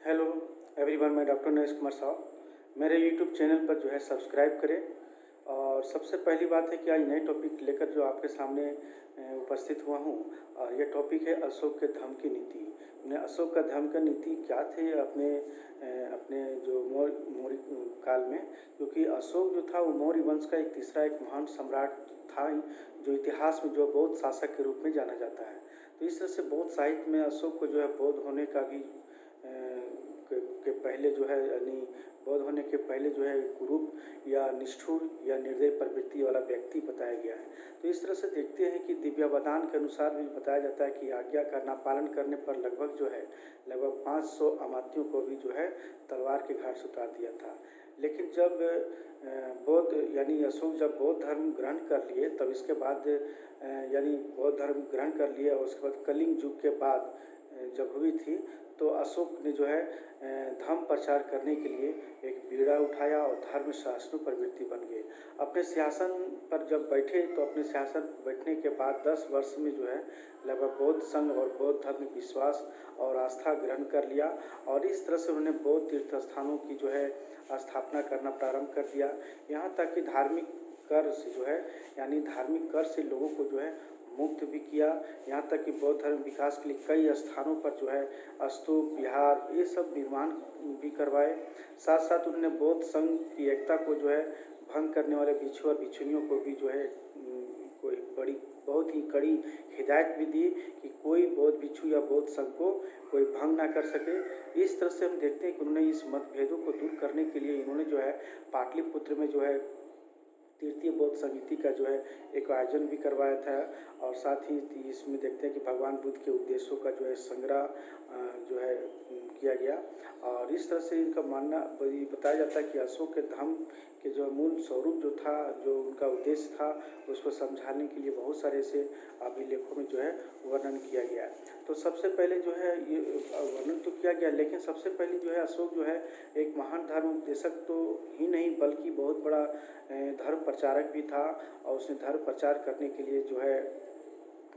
Hello everyone, मैं doctor Naresh Kumar साहब। मेरे यूट्यूब चैनल पर जो है सब्सक्राइब करें। और सबसे पहली बात है कि आज नए टॉपिक लेकर जो आपके सामने उपस्थित हुआ हूँ। और यह टॉपिक है अशोक के धर्म की नीति। अशोक का धर्म का नीति क्या थे अपने जो मौर्य काल में, क्योंकि अशोक जो था वो मौर्य वंश का एक महान सम्राट था, जो इतिहास में जो बौद्ध शासक के रूप में जाना जाता है। तो इस तरह से बौद्ध साहित्य में अशोक को जो है बौद्ध होने का भी के पहले जो है यानी बौद्ध होने के पहले जो है कुरूप या निष्ठुर या निर्दयी प्रवृत्ति वाला व्यक्ति बताया गया है। तो इस तरह से देखते हैं कि दिव्यावदान के अनुसार भी बताया जाता है कि आज्ञा का ना पालन करने पर लगभग 500 अमात्यों को भी जो है तलवार के घाट से उतार दिया था। लेकिन जब बौद्ध यानी अशोक जब बौद्ध धर्म ग्रहण कर लिए, तब इसके बाद यानी बौद्ध धर्म ग्रहण कर लिया और उसके बाद कलिंग युग के बाद जब हुई थी, तो अशोक ने जो है धर्म प्रचार करने के लिए एक बीड़ा उठाया और धर्म शासनों प्रवृत्ति बन गए। अपने सिंहासन पर जब बैठे तो अपने सिंहासन पर बैठने के बाद 10 वर्ष में जो है लगभग बौद्ध संघ और बौद्ध धर्म विश्वास और आस्था ग्रहण कर लिया। और इस तरह से उन्होंने बौद्ध तीर्थ स्थानों की जो है स्थापना करना प्रारंभ कर दिया। यहाँ तक कि धार्मिक कर से जो है यानी धार्मिक कर से लोगों को जो है मुक्त भी किया। यहाँ तक कि बौद्ध धर्म विकास के लिए कई स्थानों पर जो है स्तूप विहार ये सब निर्माण भी करवाए। साथ साथ उन्होंने बौद्ध संघ की एकता को जो है भंग करने वाले भिक्षु और भिक्षुणियों को भी जो है कोई बहुत ही कड़ी हिदायत भी दी कि कोई बौद्ध भिक्षु या बौद्ध संघ को कोई भंग ना कर सके। इस तरह से हम देखते हैं कि उन्होंने इस मतभेदों को दूर करने के लिए इन्होंने जो है पाटलिपुत्र में जो है तृतीय बौद्ध समिति का जो है एक आयोजन भी करवाया था। और साथ ही इसमें देखते हैं कि भगवान बुद्ध के उपदेशों का जो है संग्रह जो है किया गया। और इस तरह से इनका मानना बताया जाता है कि अशोक के धर्म के जो मूल स्वरूप जो था, जो उनका उद्देश्य था, उसको समझाने के लिए बहुत सारे ऐसे अभिलेखों में जो है वर्णन किया गया है। तो सबसे पहले जो है ये वर्णन तो किया गया, लेकिन सबसे पहले जो है अशोक जो है एक महान धर्म उपदेशक तो ही नहीं बल्कि बहुत बड़ा धर्म प्रचारक भी था। और उसने धर्म प्रचार करने के लिए जो है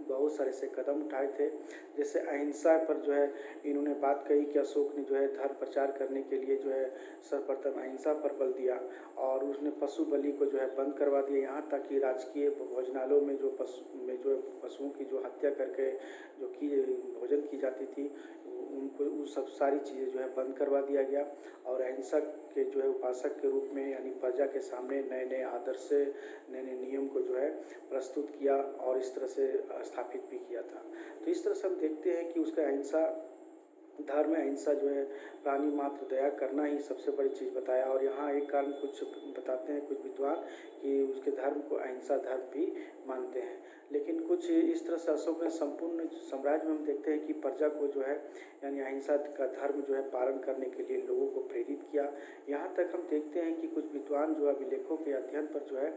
बहुत सारे से कदम उठाए थे। जैसे अहिंसा पर जो है इन्होंने बात कही कि अशोक ने जो है धर्म प्रचार करने के लिए जो है सर्वप्रथम अहिंसा पर बल दिया। और उसने पशु बलि को जो है बंद करवा दिया। यहाँ तक कि राजकीय भोजनालयों में जो पशुओं की जो हत्या करके जो की भोजन की जाती थी, उनको वो सब सारी चीज़ें जो है बंद करवा दिया गया। और अहिंसा के जो है उपासक के रूप में यानी प्रजा के सामने नए नए आदर्श नए नए नियम को जो है प्रस्तुत किया और इस तरह से स्थापित भी किया था। तो इस तरह से हम देखते हैं कि उसका अहिंसा धर्म में अहिंसा जो है प्राणी मात्र दया करना ही सबसे बड़ी चीज़ बताया। और यहाँ एक कारण कुछ बताते हैं कुछ विद्वान कि उसके धर्म को अहिंसा धर्म भी मानते हैं। लेकिन कुछ इस तरह से अशोक ने संपूर्ण साम्राज्य में हम देखते हैं कि प्रजा को जो है यानी अहिंसा का धर्म जो है पालन करने के लिए लोगों को प्रेरित किया। यहाँ तक हम देखते हैं कि कुछ विद्वान जो अभिलेखों के अध्ययन पर जो है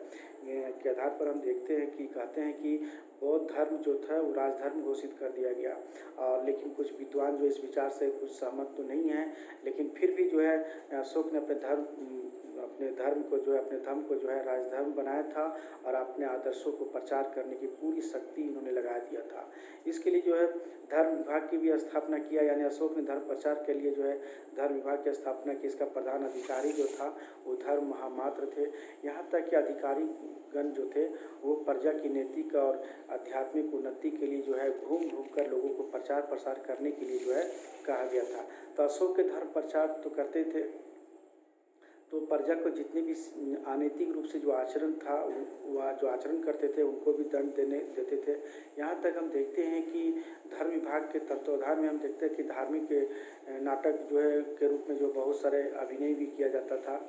के आधार पर हम देखते हैं कि कहते हैं कि बौद्ध धर्म जो था वो राजधर्म घोषित कर दिया गया। और लेकिन कुछ विद्वान जो इस विचार से कुछ सहमत तो नहीं है, लेकिन फिर भी जो है अशोक ने अपने धर्म को जो है राजधर्म बनाया था और अपने आदर्शों को प्रचार करने की पूरी शक्ति इन्होंने लगा दिया था। इसके लिए जो है धर्म विभाग की भी स्थापना किया, यानी अशोक ने धर्म प्रचार के लिए जो है धर्म विभाग की स्थापना की। इसका प्रधान अधिकारी जो था वो धर्म महामात्र थे। यहाँ तक कि अधिकारी गण जो थे वो प्रजा की नैतिक और आध्यात्मिक उन्नति के लिए जो है घूम घूम कर लोगों को प्रचार प्रसार करने के लिए जो है कहा गया था। तो अशोक के धर्म प्रचार तो करते थे, तो प्रजा को जितने भी अनैतिक रूप से जो आचरण था वह जो आचरण करते थे उनको भी दंड देते थे। यहाँ तक हम देखते हैं कि धर्म विभाग के तत्वाधान में हम देखते हैं कि धार्मिक नाटक जो है के रूप में जो बहुत सारे अभिनय भी किया जाता था।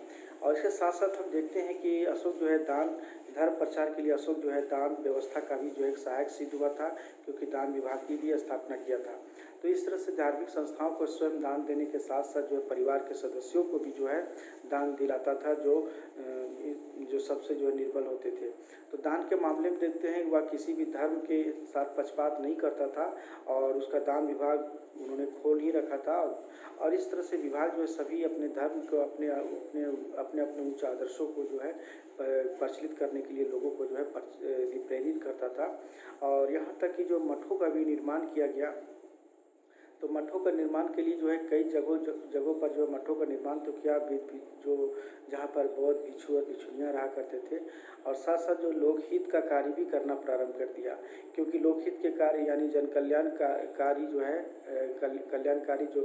और इसके साथ साथ हम देखते हैं कि अशोक जो है धर्म प्रचार के लिए अशोक जो है दान व्यवस्था का भी जो एक सहायक सिद्ध हुआ था, क्योंकि दान विभाग की भी स्थापना किया था। तो इस तरह से धार्मिक संस्थाओं को स्वयं दान देने के साथ साथ जो है परिवार के सदस्यों को भी जो है दान दिलाता था, जो सबसे जो है निर्बल होते थे। तो दान के मामले में देखते हैं वह किसी भी धर्म के साथ पक्षपात नहीं करता था और उसका दान विभाग उन्होंने खोल ही रखा था। और इस तरह से विभाग जो है सभी अपने धर्म को अपने अपने उच्च आदर्शों को जो है प्रचलित करने के लिए लोगों को जो है प्रेरित करता था। और यहाँ तक कि जो मठों का भी निर्माण किया गया, तो मठों मठों का निर्माण के लिए जो है कई जगहों पर जो मठों का निर्माण तो किया, जो जहाँ पर बौद्ध भिक्षु और भिक्षुनियाँ रहा करते थे, और साथ साथ जो लोकहित का कार्य भी करना प्रारंभ कर दिया, क्योंकि लोकहित के कार्य यानी जन कल्याण का कार्य जो है कल्याणकारी जो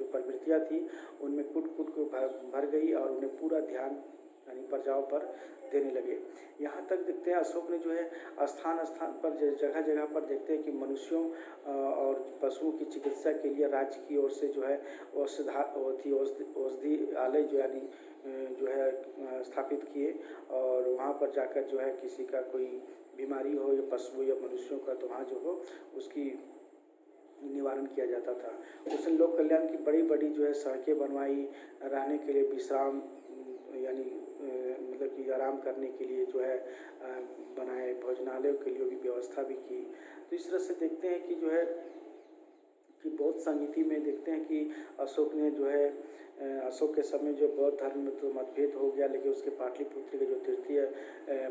प्रवृत्तियाँ थी उनमें कूट कूट को भर गई और उन्हें पूरा ध्यान यानी प्रजाओं पर देने लगे। यहाँ तक देखते हैं अशोक ने जो है स्थान स्थान पर जगह जगह पर देखते हैं कि मनुष्यों और पशुओं की चिकित्सा के लिए राज्य की ओर से जो है औषधियालय जो यानी जो है स्थापित किए, और वहाँ पर जाकर जो है किसी का कोई बीमारी हो या पशु या मनुष्यों का, तो वहाँ जो हो उसकी निवारण किया जाता था। उसने लोक कल्याण की बड़ी बड़ी जो है सड़कें बनवाई, रहने के लिए विश्राम यानी मतलब कि आराम करने के लिए जो है बनाए, भोजनालयों के लिए भी व्यवस्था भी की। तो इस तरह से देखते हैं कि जो है कि बौद्ध संगीति में देखते हैं कि अशोक ने जो है अशोक के समय जो बौद्ध धर्म में तो मतभेद हो गया, लेकिन उसके पाटलिपुत्र के जो तृतीय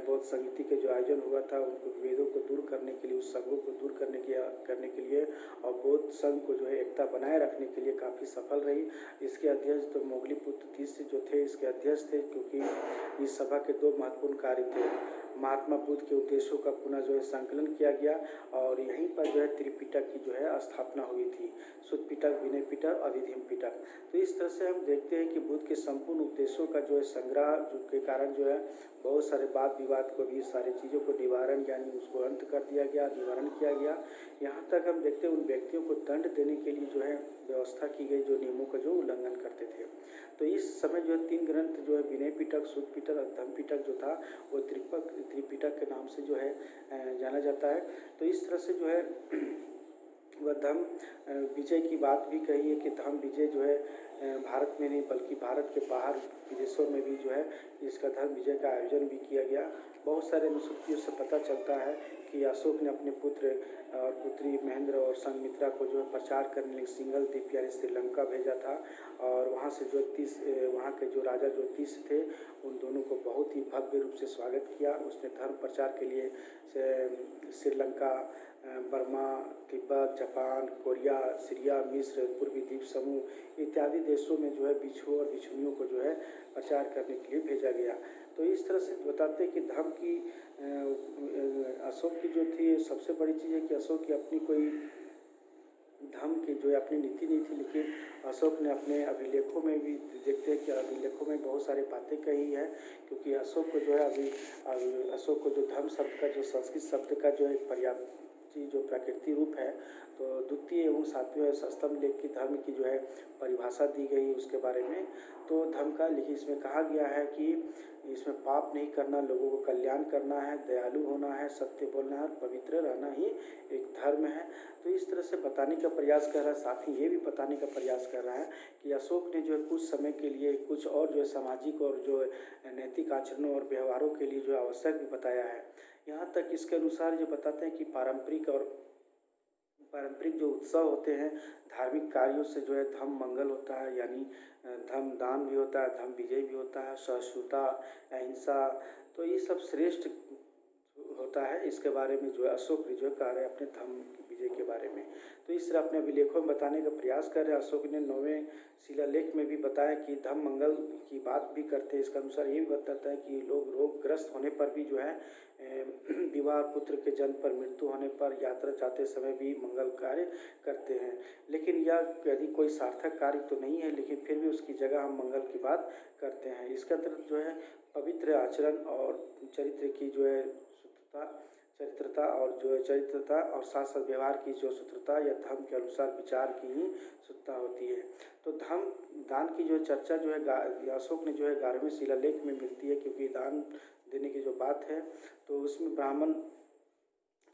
बौद्ध संगीति के जो आयोजन हुआ था उनको वेदों को दूर करने के लिए, उस संघों को दूर करने के लिए और बौद्ध संघ को जो है एकता बनाए रखने के लिए काफ़ी सफल रही। इसके अध्यक्ष तो मोगलीपुत्र तीसरे जो थे इसके अध्यक्ष थे, क्योंकि इस सभा के दो महत्वपूर्ण कार्य थे। महात्मा बुद्ध के उपदेशों का पुनः जो है संकलन किया गया, और यहीं पर जो है त्रिपिटक की जो है स्थापना हुई थी, शुद्ध पिटक, विनय पिटक, अभिधर्म पिटक। तो इस तरह से हम देखते हैं कि बुद्ध के संपूर्ण उपदेशों का जो है संग्रह के कारण जो है बहुत सारे वाद विवाद को भी, सारी चीज़ों को निवारण यानी उसको अंत कर दिया गया, निवारण किया गया। यहाँ तक हम देखते हैं उन व्यक्तियों को दंड देने के लिए जो है व्यवस्था की गई जो नियमों का जो उल्लंघन करते थे। तो इस समय जो है 3 ग्रंथ जो है विनय पिटक, शुद्ध पिटक और धम्म पिटक जो था वो त्रिपिटक के नाम से जो है जाना जाता है। तो इस तरह से जो है वह धम्म विजय की बात भी कही है कि धम्म विजय जो है भारत में नहीं बल्कि भारत के बाहर विदेशों में भी जो है इसका धर्म विजय का आयोजन भी किया गया। बहुत सारे अनुसूचियों से पता चलता है कि अशोक ने अपने पुत्र और पुत्री महेंद्र और संघमित्रा को जो है प्रचार करने के लिए सिंगल द्वीप यानी श्रीलंका भेजा था, और वहाँ से जो 30 वहाँ के जो राजा जो 30 थे उन दोनों को बहुत ही भव्य रूप से स्वागत किया। उसने धर्म प्रचार के लिए Sri Lanka, Burma, Tibet, Japan, Korea, Syria, मिस्र, पूर्वी द्वीप समूह इत्यादि देशों में जो है भिक्षुओं और भिक्षुणियों को जो है प्रचार करने के लिए भेजा गया। तो इस तरह से बताते हैं कि धर्म की अशोक की जो थी सबसे बड़ी चीज़ है कि अशोक की अपनी कोई धर्म की जो है अपनी नीति नहीं थी, लेकिन अशोक ने अपने अभिलेखों में भी देखते हैं कि अभिलेखों में बहुत सारी बातें कही है, क्योंकि अशोक को जो है अशोक को जो धर्म शब्द का जो संस्कृत शब्द का जो एक पर्याप्त जो प्रकृति रूप है, तो द्वितीय एवं सातवें स्तंभ लेख की धर्म की जो है परिभाषा दी गई उसके बारे में। तो धर्म का लेकिन इसमें कहा गया है कि इसमें पाप नहीं करना, लोगों को कल्याण करना है, दयालु होना है, सत्य बोलना है, पवित्र रहना ही एक धर्म है। तो इस तरह से बताने का प्रयास कर रहा है, साथ ही ये भी बताने का प्रयास कर रहा है कि अशोक ने जो है कुछ समय के लिए कुछ और जो है सामाजिक और जो नैतिक आचरणों और व्यवहारों के लिए जो आवश्यक भी बताया है। यहाँ तक इसके अनुसार जो बताते हैं कि पारंपरिक जो उत्सव होते हैं, धार्मिक कार्यों से जो है धम्म मंगल होता है, यानी धम्म दान भी होता है, धम्म विजय भी होता है, सहिष्णुता, अहिंसा, तो ये सब श्रेष्ठ होता है। इसके बारे में जो है अशोक जो कह रहे हैं अपने धम्म विजय के बारे में। तो इस तरह अपने अभिलेखों में बताने का प्रयास कर रहे हैं। अशोक ने 9वें शिलालेख में भी बताया कि धम्म मंगल की बात भी करते हैं। इसके अनुसार ये भी बताता है कि लोग रोगग्रस्त होने पर भी जो है विवाह, पुत्र के जन्म पर, मृत्यु होने पर, यात्रा जाते समय भी मंगल कार्य करते हैं। लेकिन यह यदि कोई सार्थक कार्य तो नहीं है, लेकिन फिर भी उसकी जगह हम मंगल की बात करते हैं। इसके अंतर्गत जो है पवित्र आचरण और चरित्र की जो है चरित्रता और साथ साथ व्यवहार की जो सूत्रता या धर्म के अनुसार विचार की ही शुद्धता होती है। तो धर्म दान की जो चर्चा जो है अशोक ने जो है 11वें शिलालेख में मिलती है, क्योंकि दान देने की जो बात है तो उसमें ब्राह्मण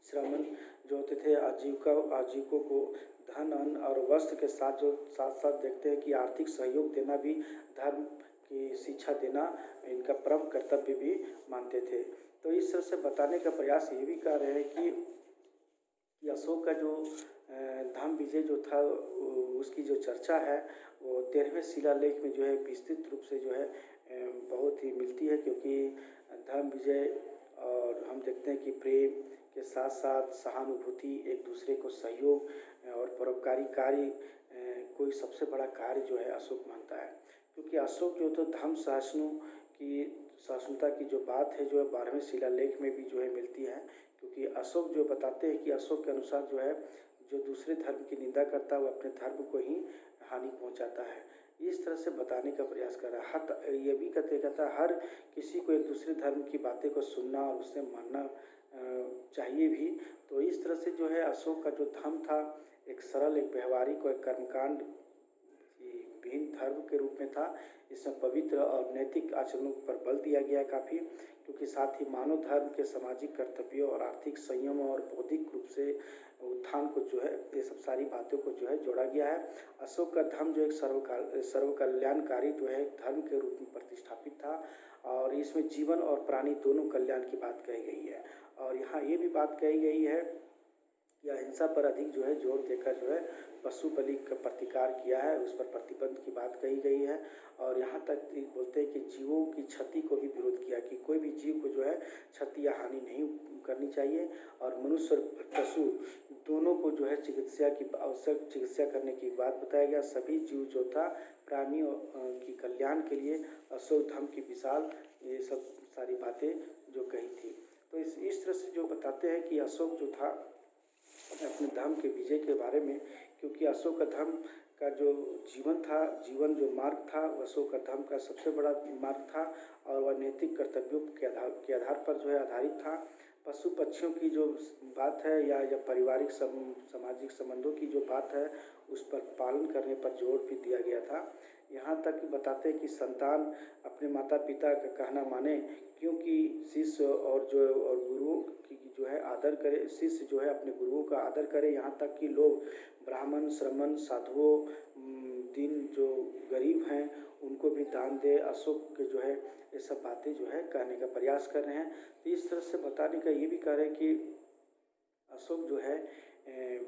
श्रमण जो होते थे आजीविकों को धन, अन्न और वस्त्र के साथ साथ देखते हैं कि आर्थिक सहयोग देना भी धर्म की शिक्षा देना इनका परम कर्तव्य भी मानते थे। तो इस तरह से बताने का प्रयास ये भी कर रहे हैं कि अशोक का जो धम्म विजय जो था उसकी जो चर्चा है वो 13वें शिलालेख में जो है विस्तृत रूप से जो है बहुत ही मिलती है, क्योंकि धम्म विजय और हम देखते हैं कि प्रेम के साथ साथ सहानुभूति, एक दूसरे को सहयोग और परोपकारी कार्य कोई सबसे बड़ा कार्य जो है अशोक मानता है, क्योंकि अशोक जो तो धम्म सहिष्णु की सहिष्णुता की जो बात है जो है 12वें शिलालेख में भी जो है मिलती है, क्योंकि अशोक जो बताते हैं कि अशोक के अनुसार जो है जो दूसरे धर्म की निंदा करता है वो अपने धर्म को ही हानि पहुंचाता है। इस तरह से बताने का प्रयास कर रहा है। ये भी कहता है हर किसी को एक दूसरे धर्म की बातें को सुनना और उससे मानना चाहिए भी। तो इस तरह से जो है अशोक का जो धर्म था एक सरल, एक व्यवहारिक और एक कर्मकांड भिन्न धर्म के रूप में था। इसमें पवित्र और नैतिक आचरणों पर बल दिया गया है काफ़ी, क्योंकि साथ ही मानव धर्म के सामाजिक कर्तव्यों और आर्थिक संयम और बौद्धिक रूप से उत्थान को जो है ये सब सारी बातों को जो है जोड़ा गया है। अशोक का धर्म जो एक सर्वकल्याणकारी जो है धर्म के रूप में प्रतिष्ठापित था और इसमें जीवन और प्राणी दोनों कल्याण की बात कही गई है। और यहाँ ये भी बात कही गई है कि अहिंसा पर अधिक जो है जोर देकर जो है पशु बलि का प्रतिकार किया है, उस पर प्रतिबंध की बात कही गई है। और यहाँ तक बोलते हैं कि जीवों की क्षति को भी विरोध किया कि कोई भी जीव को जो है क्षति या हानि नहीं करनी चाहिए। और मनुष्य और पशु दोनों को जो है चिकित्सा की आवश्यक चिकित्सा करने की बात बताया गया। सभी जीव जो था प्राणियों की कल्याण के लिए अशोक धर्म की विशाल ये सब सारी बातें जो कही थी। तो इस तरह से जो बताते हैं कि अशोक जो था अपने धर्म के विजय के बारे में, क्योंकि अशोक का धर्म का जो जीवन जो मार्ग था वह अशोक का धर्म का सबसे बड़ा मार्ग था और वह नैतिक कर्तव्यों के आधार पर जो है आधारित था। पशु पक्षियों की जो बात है या पारिवारिक सामाजिक संबंधों की जो बात है उस पर पालन करने पर जोर भी दिया गया था। यहाँ तक बताते हैं कि संतान अपने माता पिता का कहना माने, क्योंकि शिष्य और गुरुओं की जो है आदर करे, शिष्य जो है अपने गुरुओं का आदर करे। यहाँ तक कि लोग ब्राह्मण, श्रमण, साधुओं, दीन जो गरीब हैं उनको भी दान दे। अशोक के जो है ये सब बातें जो है कहने का प्रयास कर रहे हैं। तो इस तरह से बताने का ये भी कार्य है कि अशोक जो है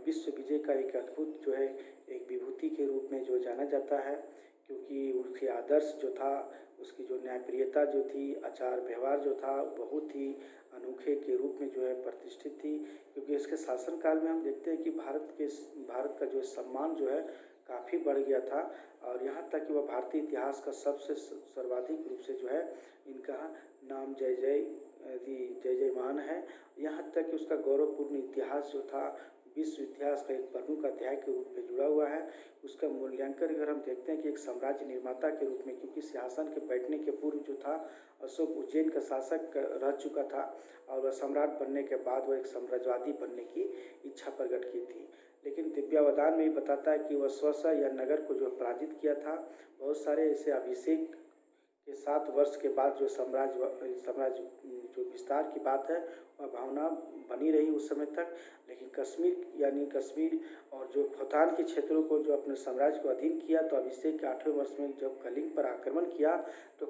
विश्व विजय का एक अद्भुत जो है एक विभूति के रूप में जो जाना जाता है, क्योंकि उसके आदर्श जो था, उसकी जो न्यायप्रियता जो थी, आचार व्यवहार जो था बहुत ही अनोखे के रूप में जो है प्रतिष्ठित थी। क्योंकि इसके शासनकाल में हम देखते हैं कि भारत का जो सम्मान जो है काफ़ी बढ़ गया था और यहाँ तक कि वह भारतीय इतिहास का सबसे सर्वाधिक रूप से जो है इनका नाम जयमान है। यहाँ तक कि उसका गौरवपूर्ण इतिहास जो था विश्व इतिहास का एक प्रमुख अध्याय के रूप में जुड़ा हुआ है। उसका मूल्यांकन अगर हम देखते हैं कि एक साम्राज्य निर्माता के रूप में, क्योंकि सिंहासन के बैठने के पूर्व जो था अशोक उज्जैन का शासक रह चुका था और वह सम्राट बनने के बाद वह एक साम्राज्यवादी बनने की इच्छा प्रकट की थी। लेकिन दिव्यावदान में बताता है कि वह स्वशः या नगर को जो पराजित किया था। बहुत सारे ऐसे अभिषेक के 7 वर्ष के बाद जो साम्राज्य जो विस्तार की बात है वह भावना बनी रही उस समय तक। लेकिन कश्मीर और जो खोतान के क्षेत्रों को जो अपने साम्राज्य को अधीन किया, तो अभिषेक के 8वें वर्ष में जब कलिंग पर आक्रमण किया तो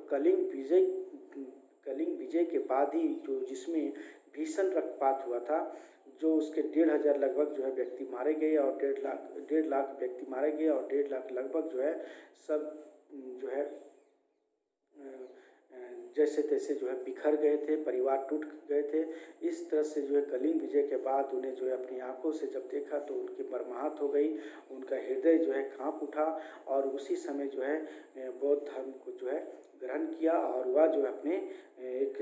कलिंग विजय के बाद ही जो जिसमें भीषण रक्तपात हुआ था, जो उसके 1,500 लगभग जो है व्यक्ति मारे गए और 1.5 लाख व्यक्ति मारे गए और 1.5 लाख लगभग जो है सब जो है जैसे तैसे जो है बिखर गए थे, परिवार टूट गए थे। इस तरह से जो है कलिंग विजय के बाद उन्हें जो है अपनी आंखों से जब देखा तो उनकी मर्माहत हो गई, उनका हृदय जो है कांप उठा और उसी समय जो है बौद्ध धर्म को जो है ग्रहण किया और वह जो है अपने एक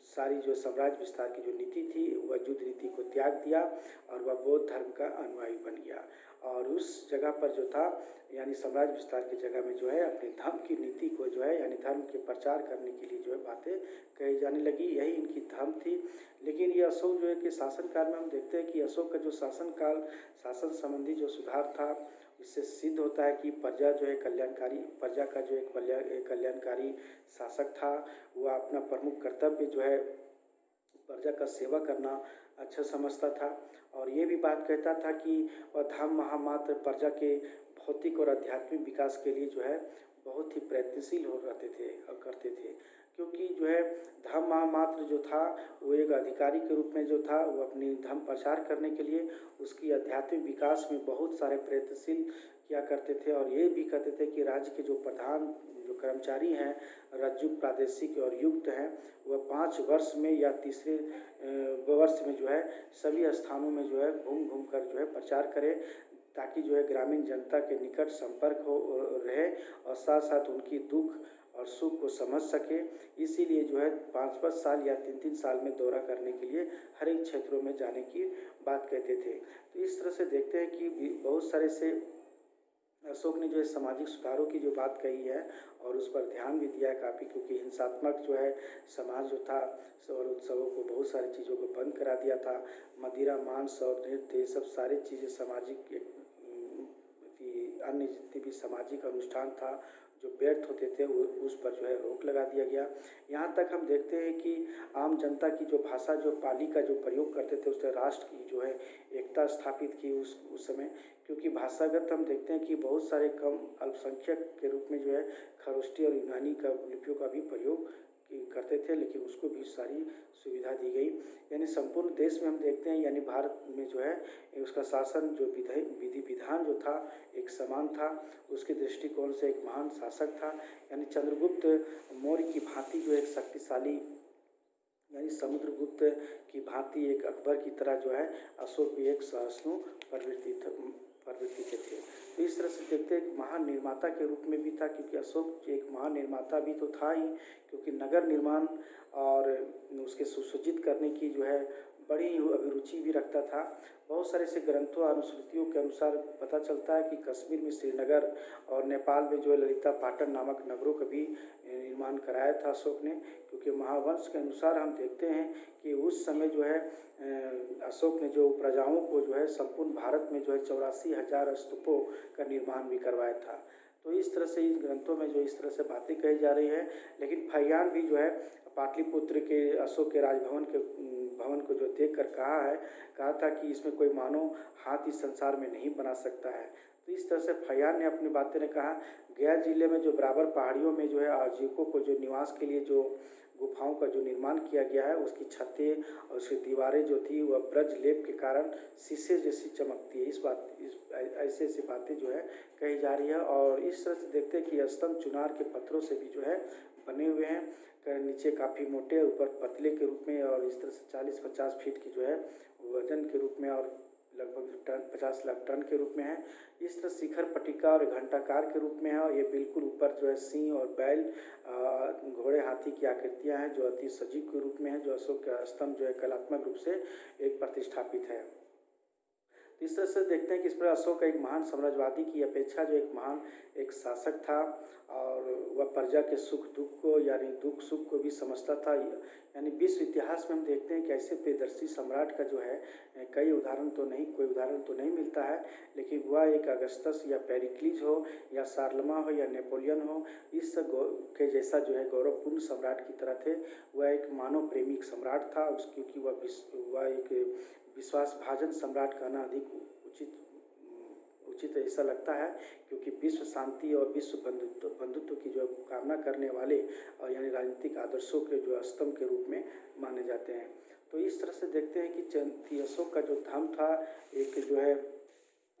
सारी जो साम्राज्य विस्तार की जो नीति थी वह युद्ध नीति को त्याग दिया और वह बौद्ध धर्म का अनुयायी बन गया। और उस जगह पर जो था यानी साम्राज्य विस्तार की जगह में जो है अपने धर्म की नीति को जो है यानी धर्म के प्रचार करने के लिए जो है बातें कही जाने लगी। यही इनकी धर्म थी। लेकिन ये अशोक जो है कि शासनकाल में हम देखते हैं कि अशोक का जो शासन संबंधी जो सुधार था, इससे सिद्ध होता है कि प्रजा जो है प्रजा का जो एक कल्याणकारी शासक था। वह अपना प्रमुख कर्तव्य जो है प्रजा का सेवा करना अच्छा समझता था और ये भी बात कहता था कि वह धर्म महामात्र प्रजा के भौतिक और आध्यात्मिक विकास के लिए जो है बहुत ही प्रयत्नशील करते थे। क्योंकि जो है धर्म महामात्र जो था वो एक अधिकारी के रूप में जो था वो अपनी धर्म प्रचार करने के लिए उसकी आध्यात्मिक विकास में बहुत सारे प्रयत्नशील किया करते थे। और ये भी कहते थे कि राज्य के जो प्रधान जो कर्मचारी हैं राज्य प्रादेशिक और युक्त हैं वह 5 वर्ष में या तीसरे वर्ष में जो है सभी स्थानों में जो है घूम कर जो है प्रचार करें ताकि जो है ग्रामीण जनता के निकट संपर्क हो रहे और साथ साथ उनकी दुख और सुख को समझ सके। इसीलिए जो है 5-5 साल या 3-3 साल में दौरा करने के लिए हर एक क्षेत्रों में जाने की बात कहते थे। तो इस तरह से देखते हैं कि बहुत सारे से अशोक ने जो है सामाजिक सुधारों की जो बात कही है और उस पर ध्यान भी दिया है काफ़ी, क्योंकि हिंसात्मक जो है समाज जो था और उत्सवों को बहुत सारी चीज़ों को बंद करा दिया था। मदिरा मांस और नृत्य ये सब सारी चीज़ें सामाजिक अन्य जितने भी सामाजिक अनुष्ठान था जो व्यर्थ होते थे वो उस पर जो है रोक लगा दिया गया। यहाँ तक हम देखते हैं कि आम जनता की जो भाषा जो पाली का जो प्रयोग करते थे उससे राष्ट्र की जो है एकता स्थापित की उस समय, क्योंकि भाषागत हम देखते हैं कि बहुत सारे कम अल्पसंख्यक के रूप में जो है खरोष्टी और यूनानी का लिपियों का भी प्रयोग करते थे, लेकिन उसको भी सारी सुविधा दी गई। यानी संपूर्ण देश में हम देखते हैं यानी भारत में जो है उसका शासन जो विधि विधान जो था एक समान था। उसके दृष्टिकोण से एक महान शासक था। यानी चंद्रगुप्त मौर्य की भांति जो एक शक्तिशाली यानी समुद्रगुप्त की भांति एक अकबर की तरह जो है अशोक भी एक सहिष्णु प्रवृत्ति के थे। तो इस तरह से देखते हैं महान निर्माता के रूप में भी था, क्योंकि अशोक एक महान निर्माता भी तो था ही, क्योंकि नगर निर्माण और उसके सुसज्जित करने की जो है बड़ी अभिरुचि भी रखता था। बहुत सारे ऐसे ग्रंथों और अनुश्रुतियों के अनुसार पता चलता है कि कश्मीर में श्रीनगर और नेपाल में जो है ललिता पाटन नामक नगरों का भी निर्माण कराया था अशोक ने, क्योंकि महावंश के अनुसार हम देखते हैं कि उस समय जो है अशोक ने जो प्रजाओं को जो है संपूर्ण भारत में जो है 84,000 स्तूपों का निर्माण भी करवाया था। तो इस तरह से इन ग्रंथों में जो इस तरह से बातें कही जा रही है। लेकिन फैयान भी जो है पाटलिपुत्र के अशोक के राजभवन के भवन को जो देख कर कहा था कि इसमें कोई मानव हाथ इस संसार में नहीं बना सकता है। तो इस तरह से फैयान ने अपनी बातें ने कहा। गया जिले में जो बराबर पहाड़ियों में जो है आजीविकों को जो निवास के लिए जो गुफाओं का जो निर्माण किया गया है उसकी छतें और उसकी दीवारें जो थी वह ब्रज लेप के कारण शीशे जैसी चमकती है। ऐसे ऐसी बातें जो है कही जा रही है। और इस तरह से देखते हैं कि स्तंभ चुनार के पत्थरों से भी जो है बने हुए हैं, नीचे काफ़ी मोटे ऊपर पतले के रूप में, और इस तरह से 40-50 फीट की जो है वजन के रूप में और लगभग 50 लाख टन के रूप में है। इस तरह शिखर पट्टिका और घंटाकार के रूप में है, और ये बिल्कुल ऊपर जो है सिंह और बैल घोड़े हाथी की आकृतियां हैं जो अति सजीव के रूप में है, जो अशोक का स्तंभ जो है कलात्मक रूप से एक प्रतिष्ठापित है। इस तरह से देखते हैं कि इस पर अशोक एक महान साम्राज्यवादी की अपेक्षा जो एक महान एक शासक था, और वह प्रजा के सुख दुख को यानी दुख सुख को भी समझता था। यानी विश्व इतिहास में हम देखते हैं कि ऐसे प्रियदर्शी सम्राट का जो है कोई उदाहरण तो नहीं मिलता है, लेकिन वह एक अगस्टस या पेरिक्लीज हो या शार्लमा हो या नेपोलियन हो, इस के जैसा जो है गौरवपूर्ण सम्राट की तरह थे। वह एक मानव प्रेमिक सम्राट था, क्योंकि वह एक विश्वासभाजन सम्राट कहना अधिक उचित ऐसा लगता है, क्योंकि विश्व शांति और विश्व बंधुत्व की जो कामना करने वाले और यानी राजनीतिक आदर्शों के जो स्तंभ के रूप में माने जाते हैं। तो इस तरह से देखते हैं कि अशोक का जो धर्म था एक जो है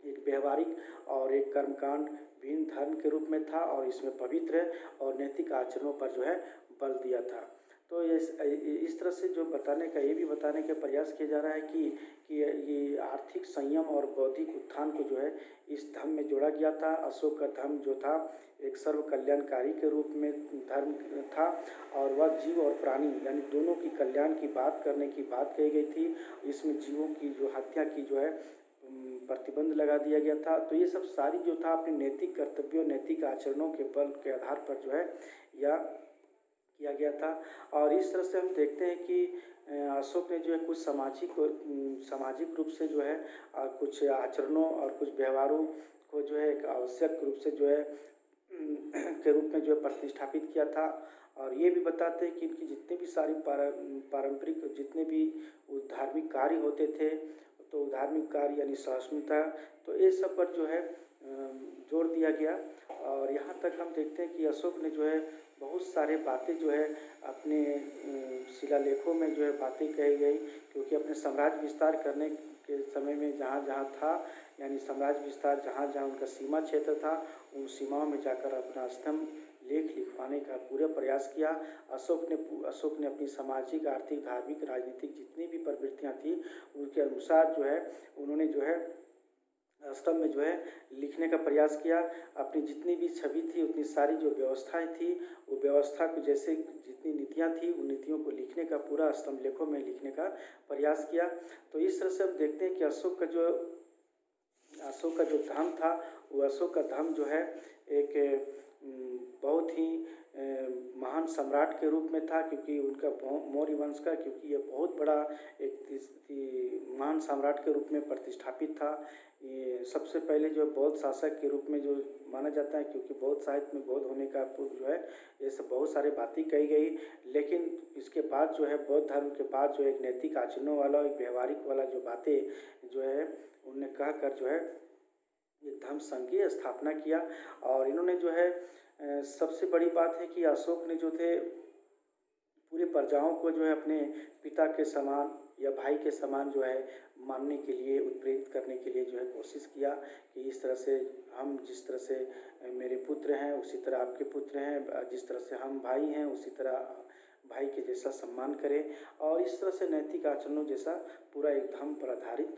एक व्यवहारिक और एक कर्मकांड भिन्न धर्म के रूप में था, और इसमें पवित्र और नैतिक आचरणों पर जो है बल दिया था। तो इस तरह से जो बताने का प्रयास किया जा रहा है कि ये आर्थिक संयम और बौद्धिक उत्थान को जो है इस धर्म में जोड़ा गया था। अशोक का धर्म जो था एक सर्व कल्याणकारी के रूप में धर्म था, और वह जीव और प्राणी यानी दोनों की कल्याण की बात करने की बात कही गई थी। इसमें जीवों की जो हत्या की जो है प्रतिबंध लगा दिया गया था। तो ये सब सारी जो था अपने नैतिक कर्तव्यों नैतिक आचरणों के बल के आधार पर जो है या किया गया था। और इस तरह से हम देखते हैं कि अशोक ने जो है कुछ सामाजिक रूप से जो है कुछ आचरणों और कुछ व्यवहारों को जो है एक आवश्यक रूप से जो है के रूप में जो है प्रतिष्ठापित किया था। और ये भी बताते हैं कि इनकी जितने भी सारी पारंपरिक जितने भी धार्मिक कार्य होते थे, तो धार्मिक कार्य यानी सहिष्णुता, तो ये सब पर जो है जोर दिया गया। और यहाँ तक हम देखते हैं कि अशोक ने जो है बहुत सारे बातें जो है अपने शिलालेखों में जो है बातें कही गई, क्योंकि अपने साम्राज्य विस्तार करने के समय में जहाँ था यानी साम्राज्य विस्तार जहाँ उनका सीमा क्षेत्र था, उन सीमाओं में जाकर अपना स्तंभ लेख लिखवाने का पूरा प्रयास किया। अशोक ने अपनी सामाजिक आर्थिक धार्मिक राजनीतिक जितनी भी प्रवृत्तियाँ थी उनके अनुसार जो है उन्होंने जो है स्तंभ में जो है लिखने का प्रयास किया। अपनी जितनी भी छवि थी, उतनी सारी जो व्यवस्थाएं थी, वो व्यवस्था को जैसे जितनी नीतियां थी, उन नीतियों को लिखने का पूरा स्तंभ लेखों में लिखने का प्रयास किया। तो इस तरह से हम देखते हैं कि अशोक का जो धाम था, वो अशोक का धाम जो है एक बहुत ही महान सम्राट के रूप में था, क्योंकि उनका मौर्य वंश का, क्योंकि ये बहुत बड़ा एक महान सम्राट के रूप में प्रतिष्ठापित था। ये सबसे पहले जो बौद्ध शासक के रूप में जो माना जाता है, क्योंकि बौद्ध साहित्य में बौद्ध होने का जो है ये सब बहुत सारी बातें कही गई। लेकिन इसके बाद जो है बौद्ध धर्म के बाद जो एक नैतिक आचरणों वाला, एक व्यवहारिक वाला जो बातें जो है उन्होंने कह कर जो है एक धर्म संघ की स्थापना किया। और इन्होंने जो है सबसे बड़ी बात है कि अशोक ने जो थे पूरे प्रजाओं को जो है अपने पिता के समान या भाई के समान जो है मानने के लिए, उत्प्रेरित करने के लिए जो है कोशिश किया कि इस तरह से हम, जिस तरह से मेरे पुत्र हैं उसी तरह आपके पुत्र हैं, जिस तरह से हम भाई हैं उसी तरह भाई के जैसा सम्मान करें। और इस तरह से नैतिक आचरणों जैसा पूरा एक धर्म पर आधारित